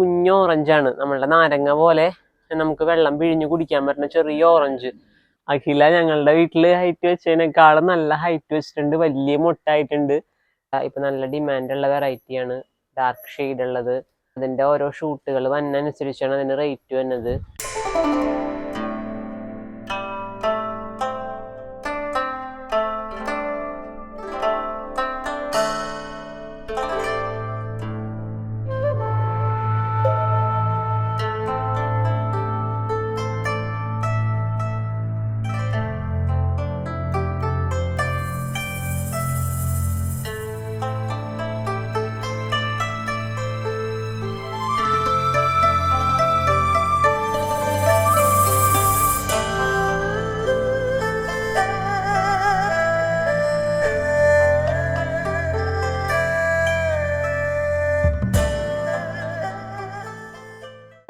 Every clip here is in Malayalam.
കുഞ്ഞ് ഓറഞ്ചാണ്, നമ്മളുടെ നാരങ്ങ പോലെ നമുക്ക് വെള്ളം പിഴിഞ്ഞ് കുടിക്കാൻ പറ്റുന്ന ചെറിയ ഓറഞ്ച്. അഖില ഞങ്ങളുടെ വീട്ടില് ഹൈറ്റ് വെച്ചതിനേക്കാളും നല്ല ഹൈറ്റ് വെച്ചിട്ടുണ്ട്, വലിയ മുട്ടായിട്ടുണ്ട്. ഇപ്പൊ നല്ല ഡിമാൻഡുള്ള വെറൈറ്റിയാണ് ഡാർക്ക് ഷെയ്ഡ് ഉള്ളത്. അതിന്റെ ഓരോ ഷൂട്ടുകൾ വന്നനുസരിച്ചാണ് അതിന് റേറ്റ് വന്നത്.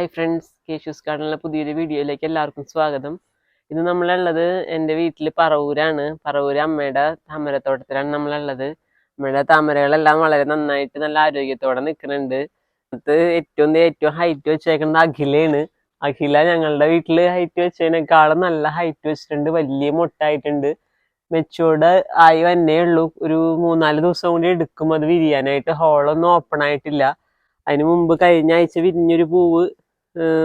ഹൈ ഫ്രണ്ട്സ്, കേശൂസ് ഗാർഡനിലെ പുതിയൊരു വീഡിയോയിലേക്ക് എല്ലാവർക്കും സ്വാഗതം. ഇത് നമ്മളുള്ളത് എൻ്റെ വീട്ടിൽ പറവൂരാണ്. പറവൂര് അമ്മയുടെ താമരത്തോട്ടത്തിലാണ് നമ്മളുള്ളത്. അമ്മയുടെ താമരകളെല്ലാം വളരെ നന്നായിട്ട് നല്ല ആരോഗ്യത്തോടെ നിൽക്കുന്നുണ്ട്. അത് ഏറ്റവും ഹൈറ്റ് വെച്ചേക്കുന്നത് അഖിലയാണ്. അഖില ഞങ്ങളുടെ വീട്ടിൽ ഹൈറ്റ് വെച്ചതിനേക്കാളും നല്ല ഹൈറ്റ് വെച്ചിട്ടുണ്ട്, വലിയ മുട്ടായിട്ടുണ്ട്. മെച്ചൂർഡ് ആയി വന്നേ ഉള്ളൂ. ഒരു 3-4 ദിവസം കൂടി എടുക്കും അത് വിരിയാനായിട്ട്. ഹോളൊന്നും ഓപ്പൺ ആയിട്ടില്ല. അതിന് മുമ്പ് കഴിഞ്ഞ ആഴ്ച വിരിഞ്ഞൊരു പൂവ്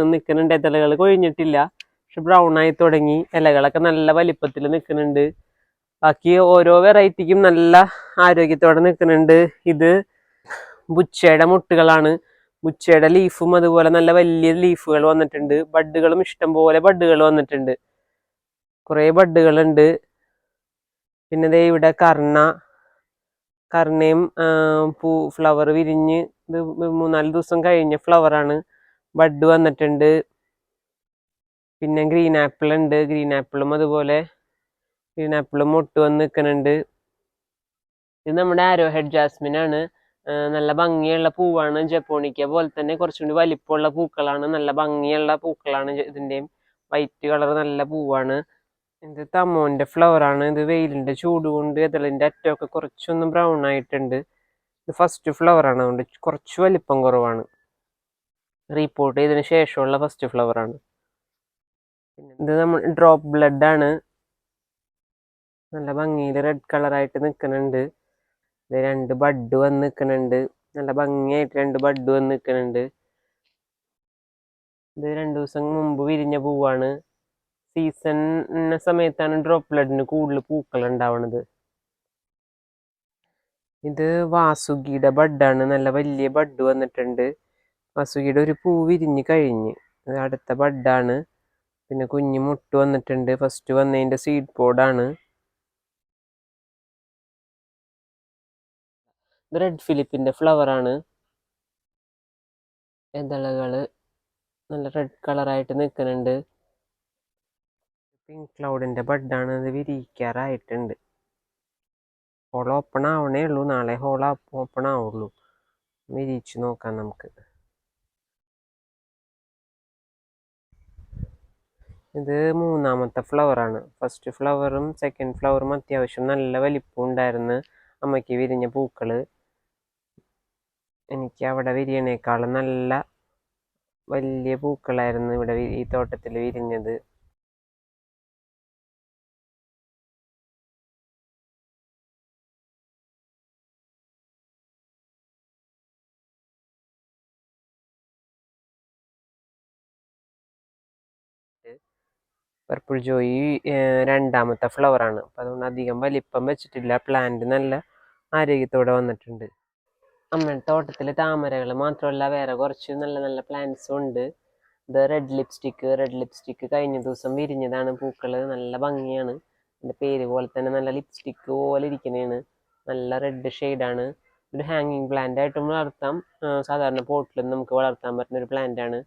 നിൽക്കുന്നുണ്ട്. ഇലകൾ കൊഴിഞ്ഞിട്ടില്ല, പക്ഷെ ബ്രൗൺ ആയി തുടങ്ങി. ഇലകളൊക്കെ നല്ല വലിപ്പത്തിൽ നിൽക്കുന്നുണ്ട്. ബാക്കി ഓരോ വെറൈറ്റിക്കും നല്ല ആരോഗ്യത്തോടെ നിൽക്കുന്നുണ്ട്. ഇത് ബുച്ചയുടെ മുട്ടുകളാണ്. ബുച്ചയുടെ ലീഫും അതുപോലെ നല്ല വലിയ ലീഫുകൾ വന്നിട്ടുണ്ട്. ബഡ്ഡുകളും ഇഷ്ടംപോലെ ബഡ്ഡുകൾ വന്നിട്ടുണ്ട്, കുറേ ബഡ്ഡുകളുണ്ട്. പിന്നെ ദേ ഇവിടെ കർണയും ഫ്ലവർ വിരിഞ്ഞ് ഇത് 3-4 ദിവസം കഴിഞ്ഞ ഫ്ലവറാണ്. ബഡ് വന്നിട്ടുണ്ട്. പിന്നെ ഗ്രീൻ ആപ്പിൾ ഉണ്ട്. ഗ്രീൻ ആപ്പിളും അതുപോലെ ഗ്രീൻ ആപ്പിളും മുട്ട് വന്ന് നിൽക്കുന്നുണ്ട്. ഇത് നമ്മുടെ ആരോ ഹെഡ് ജാസ്മിൻ ആണ്. നല്ല ഭംഗിയുള്ള പൂവാണ്. ജപ്പോണിക്ക പോലെ തന്നെ കുറച്ചും കൂടി വലിപ്പമുള്ള പൂക്കളാണ്. നല്ല ഭംഗിയുള്ള പൂക്കളാണ്. ഇതിൻ്റെയും വൈറ്റ് കളർ നല്ല പൂവാണ്. ഇത് തമോന്റെ ഫ്ലവറാണ്. ഇത് വെയിലിന്റെ ചൂട് കൊണ്ട് ഇതിലിന്റെ അറ്റമൊക്കെ കുറച്ചൊന്ന് ബ്രൗൺ ആയിട്ടുണ്ട്. ഇത് ഫസ്റ്റ് ഫ്ലവറാണ്, അതുകൊണ്ട് കുറച്ച് വലിപ്പം കുറവാണ്. റീപ്പോർട്ട് ചെയ്തതിന് ശേഷമുള്ള ഫസ്റ്റ് ഫ്ലവറാണ്. ഇത് നമ്മൾ ഡ്രോപ്പ് ബ്ലഡ് ആണ്. നല്ല ഭംഗിയിൽ റെഡ് കളറായിട്ട് നിൽക്കുന്നുണ്ട്. ഇത് 2 ബഡ് വന്ന് നിൽക്കുന്നുണ്ട്. നല്ല ഭംഗിയായിട്ട് 2 ബഡ് വന്ന് നിൽക്കുന്നുണ്ട്. ഇത് 2 ദിവസം മുമ്പ് വിരിഞ്ഞ പൂവാണ്. സീസൺ സമയത്താണ് ഡ്രോപ്പ് ബ്ലഡിന് കൂടുതൽ പൂക്കൾ ഉണ്ടാവുന്നത്. ഇത് വാസുകിയുടെ ബഡാണ്. നല്ല വലിയ ബഡ് വന്നിട്ടുണ്ട്. വാസുകിയുടെ ഒരു പൂ വിരിഞ്ഞ് കഴിഞ്ഞ്, ഇത് അടുത്ത ബഡാണ്. പിന്നെ കുഞ്ഞു മുട്ട് വന്നിട്ടുണ്ട്. ഫസ്റ്റ് വന്നതിൻ്റെ സീഡ് പോഡാണ്. ഇത് റെഡ് ഫിലിപ്പിന്റെ ഫ്ലവറാണ്. ഇതളകള് നല്ല റെഡ് കളറായിട്ട് നിൽക്കുന്നുണ്ട്. പിങ്ക് ക്ലൗഡിന്റെ ബഡാണ്. ഇത് വിരിയിക്കാറായിട്ടുണ്ട്. ഹോൾ ഓപ്പൺ ആവണേ ഉള്ളൂ. നാളെ ഹോൾ ഓപ്പൺ ആവുള്ളൂ. വിരിയിച്ചു നോക്കാം നമുക്ക്. ഇത് 3ാമത്തെ ഫ്ലവറാണ്. ഫസ്റ്റ് ഫ്ലവറും സെക്കൻഡ് ഫ്ലവറും അത്യാവശ്യം നല്ല വലിപ്പം ഉണ്ടായിരുന്നു അമ്മയ്ക്ക് വിരിഞ്ഞ പൂക്കള്. എനിക്ക് അവിടെ വിരിയണേക്കാളും നല്ല വലിയ പൂക്കളായിരുന്നു ഇവിടെ ഈ തോട്ടത്തിൽ വിരിഞ്ഞത്. പർപ്പിൾ ജോയി 2ാമത്തെ ഫ്ലവറാണ്. അപ്പം അതുകൊണ്ട് അധികം വലിപ്പം വെച്ചിട്ടില്ല. പ്ലാന്റ് നല്ല ആരോഗ്യത്തോടെ വന്നിട്ടുണ്ട്. അമ്മയുടെ തോട്ടത്തിൽ താമരകൾ മാത്രമല്ല വേറെ കുറച്ച് നല്ല നല്ല പ്ലാന്റ്സും ഉണ്ട്. ഇത് റെഡ് ലിപ്സ്റ്റിക്ക് കഴിഞ്ഞ ദിവസം വിരിഞ്ഞതാണ്. പൂക്കള് നല്ല ഭംഗിയാണ്. എൻ്റെ പേര് പോലെ തന്നെ നല്ല ലിപ്സ്റ്റിക്ക് പോലെ ഇരിക്കുന്നതാണ്. നല്ല റെഡ് ഷെയ്ഡാണ്. ഒരു ഹാങ്ങിങ് പ്ലാന്റ് ആയിട്ടും വളർത്താം, സാധാരണ പോട്ടിലും നമുക്ക് വളർത്താൻ പറ്റുന്ന ഒരു പ്ലാന്റ് ആണ്.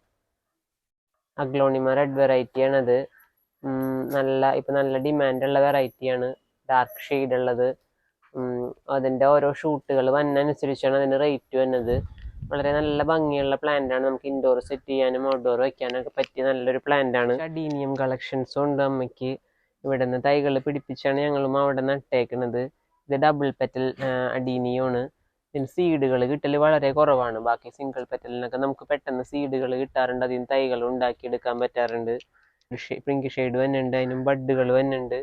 അഗ്ലോണിമ റെഡ് വെറൈറ്റി ആണത്. നല്ല ഡിമാൻഡുള്ള വെറൈറ്റിയാണ്. ഡാർക്ക് ഷെയ്ഡ് ഉള്ളത്. അതിൻ്റെ ഓരോ ഷൂട്ടുകൾ വന്നനുസരിച്ചാണ് അതിന് റേറ്റ് വന്നത്. വളരെ നല്ല ഭംഗിയുള്ള പ്ലാന്റ് ആണ്. നമുക്ക് ഇൻഡോർ സെറ്റ് ചെയ്യാനും ഔട്ട്ഡോർ വെക്കാനൊക്കെ പറ്റിയ നല്ലൊരു പ്ലാന്റ് ആണ്. അഡീനിയം കളക്ഷൻസും ഉണ്ട് അമ്മയ്ക്ക്. ഇവിടെ നിന്ന് തൈകൾ പിടിപ്പിച്ചാണ് ഞങ്ങളും അവിടെ നട്ടേക്കുന്നത്. ഇത് ഡബിൾ പെറ്റൽ അഡീനിയമാണ്. ഇതിന് സീഡുകൾ കിട്ടൽ വളരെ കുറവാണ്. ബാക്കി സിംഗിൾ പെറ്റലിനൊക്കെ നമുക്ക് പെട്ടെന്ന് സീഡുകൾ കിട്ടാറുണ്ട്, അതിന് തൈകൾ ഉണ്ടാക്കിയെടുക്കാൻ പറ്റാറുണ്ട്. പിങ്ക് ഷെയ്ഡ് വന്നുണ്ട്, അതിനും ബഡ്ഡുകൾ വന്നുണ്ട്.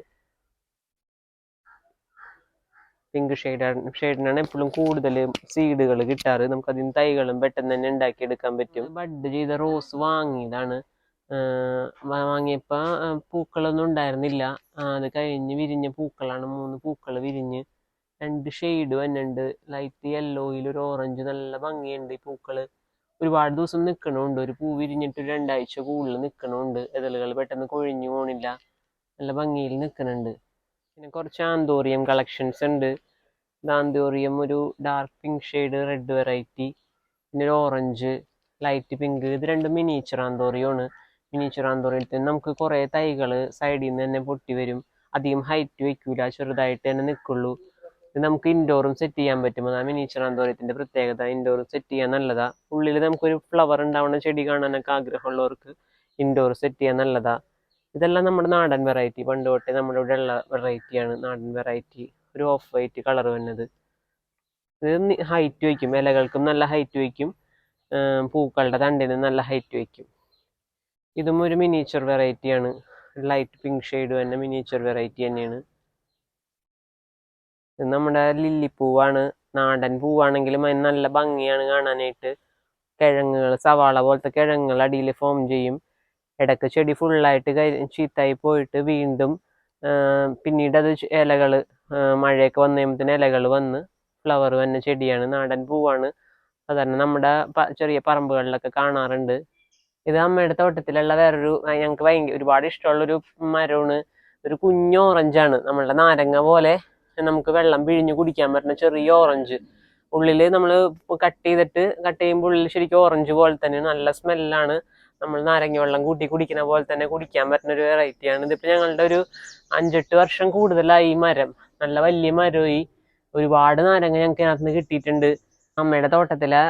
പിങ്ക് ഷെയ്ഡിനാണ് എപ്പോഴും കൂടുതൽ സീഡുകൾ കിട്ടാറ്. നമുക്ക് അതിന് തൈകളും പെട്ടെന്ന് തന്നെ ഉണ്ടാക്കിയെടുക്കാൻ പറ്റും. ബഡ് ചെയ്ത റോസ് വാങ്ങിയതാണ്. വാങ്ങിയപ്പോൾ പൂക്കളൊന്നും ഉണ്ടായിരുന്നില്ല. അത് കഴിഞ്ഞ് വിരിഞ്ഞ പൂക്കളാണ്. 3 പൂക്കൾ വിരിഞ്ഞ് 2 ഷെയ്ഡ് വന്നുണ്ട്. ലൈറ്റ് യെല്ലോയിൽ ഒരു ഓറഞ്ച്. നല്ല ഭംഗിയുണ്ട് ഈ പൂക്കൾ. ഒരുപാട് ദിവസം നിൽക്കണമുണ്ട്. ഒരു പൂ വിരിഞ്ഞിട്ട് 2 ആഴ്ച കൂടുതൽ നിൽക്കണമുണ്ട്. ഇതളുകൾ പെട്ടെന്ന് കൊഴിഞ്ഞു പോണില്ല, നല്ല ഭംഗിയിൽ നിൽക്കുന്നുണ്ട്. പിന്നെ കുറച്ച് ആന്തോറിയം കളക്ഷൻസ് ഉണ്ട്. ആന്തോറിയം ഒരു dark pink shade red variety, പിന്നെ ഒരു ഓറഞ്ച് ലൈറ്റ് പിങ്ക്. ഇത് രണ്ടും മിനിയേച്ചർ ആന്തോറിയമാണ്. മിനിയേച്ചർ ആന്തോറിയത്തിൽ നമുക്ക് കുറേ തൈകൾ സൈഡിൽ നിന്ന് തന്നെ പൊട്ടി വരും. അധികം ഹൈറ്റ് വയ്ക്കൂല, ചെറുതായിട്ട് തന്നെ നിൽക്കുള്ളൂ. ഇത് നമുക്ക് ഇൻഡോറും സെറ്റ് ചെയ്യാൻ പറ്റും. അതാണ് മിനിയേച്ചർ ആന്തോറിയത്തിൻ്റെ പ്രത്യേകത. ഇൻഡോറും സെറ്റ് ചെയ്യാൻ നല്ലതാ. ഉള്ളിൽ നമുക്കൊരു ഫ്ലവർ ഉണ്ടാവുന്ന ചെടി കാണാനൊക്കെ ആഗ്രഹമുള്ളവർക്ക് ഇൻഡോർ സെറ്റ് ചെയ്യാൻ നല്ലതാ. ഇതെല്ലാം നമ്മുടെ നാടൻ വെറൈറ്റി, പണ്ട് തൊട്ടേ നമ്മുടെ ഇവിടെ ഉള്ള വെറൈറ്റിയാണ്. നാടൻ വെറൈറ്റി, ഒരു ഓഫ് വൈറ്റ് കളർ വന്നത്. ഇത് ഹൈറ്റ് വയ്ക്കും, ഇലകൾക്കും നല്ല ഹൈറ്റ് വയ്ക്കും, പൂക്കളുടെ തണ്ടിന് നല്ല ഹൈറ്റ് വയ്ക്കും. ഇതും ഒരു മിനിയേച്ചർ വെറൈറ്റിയാണ്. ലൈറ്റ് പിങ്ക് ഷെയ്ഡ് തന്നെ മിനിയേച്ചർ വെറൈറ്റി തന്നെയാണ്. ഇത് നമ്മുടെ ലില്ലിപ്പൂവാണ്. നാടൻ പൂവാണെങ്കിലും അതിന് നല്ല ഭംഗിയാണ് കാണാനായിട്ട്. കിഴങ്ങുകൾ, സവാള പോലത്തെ കിഴങ്ങുകൾ അടിയിൽ ഫോം ചെയ്യും. ഇടയ്ക്ക് ചെടി ഫുള്ളായിട്ട് ചീത്തായി പോയിട്ട് വീണ്ടും പിന്നീട് അത് ഇലകൾ, മഴയൊക്കെ വന്നു കഴിയുമ്പോഴത്തേന് ഇലകൾ വന്ന് ഫ്ലവർ വന്ന ചെടിയാണ്. നാടൻ പൂവാണ്. സാധാരണ നമ്മുടെ ചെറിയ പറമ്പുകളിലൊക്കെ കാണാറുണ്ട്. ഇത് അമ്മയുടെ തോട്ടത്തിലുള്ള വേറൊരു ഞങ്ങൾക്ക് ഒരുപാട് ഇഷ്ടമുള്ളൊരു മരമാണ്. ഒരു കുഞ്ഞ് ഓറഞ്ചാണ്, നമ്മളുടെ നാരങ്ങ പോലെ നമുക്ക് വെള്ളം പിഴിഞ്ഞ് കുടിക്കാൻ പറ്റുന്ന ചെറിയ ഓറഞ്ച്. ഉള്ളിൽ നമ്മൾ കട്ട് ചെയ്യുമ്പോൾ ഉള്ളിൽ ശരിക്കും ഓറഞ്ച് പോലെ തന്നെ നല്ല സ്മെല്ലാണ്. നമ്മൾ നാരങ്ങ വെള്ളം കൂട്ടി കുടിക്കുന്ന പോലെ തന്നെ കുടിക്കാൻ പറ്റുന്ന ഒരു വെറൈറ്റിയാണ്. ഇതിപ്പോൾ ഞങ്ങളുടെ ഒരു 5-8 വർഷം കൂടുതലായി ഈ മരം. നല്ല വലിയ മരമായി. ഒരുപാട് നാരങ്ങ ഞങ്ങൾക്ക് ഇതിനകത്ത് നിന്ന് കിട്ടിയിട്ടുണ്ട്. അമ്മയുടെ തോട്ടത്തിലെ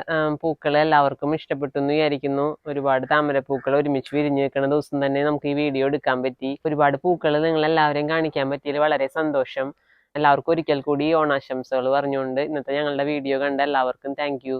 പൂക്കൾ എല്ലാവർക്കും ഇഷ്ടപ്പെട്ടു എന്ന് വിചാരിക്കുന്നു. ഒരുപാട് താമരപ്പൂക്കൾ ഒരുമിച്ച് വിരിഞ്ഞ് നിൽക്കുന്ന ദിവസം തന്നെ നമുക്ക് ഈ വീഡിയോ എടുക്കാൻ പറ്റി. ഒരുപാട് പൂക്കൾ നിങ്ങൾ എല്ലാവരെയും കാണിക്കാൻ പറ്റിയതിൽ വളരെ സന്തോഷം. എല്ലാവർക്കും ഒരിക്കൽ കൂടി ഓണാശംസകൾ പറഞ്ഞുകൊണ്ട് ഇന്നത്തെ ഞങ്ങളുടെ വീഡിയോ കണ്ട എല്ലാവർക്കും താങ്ക് യു.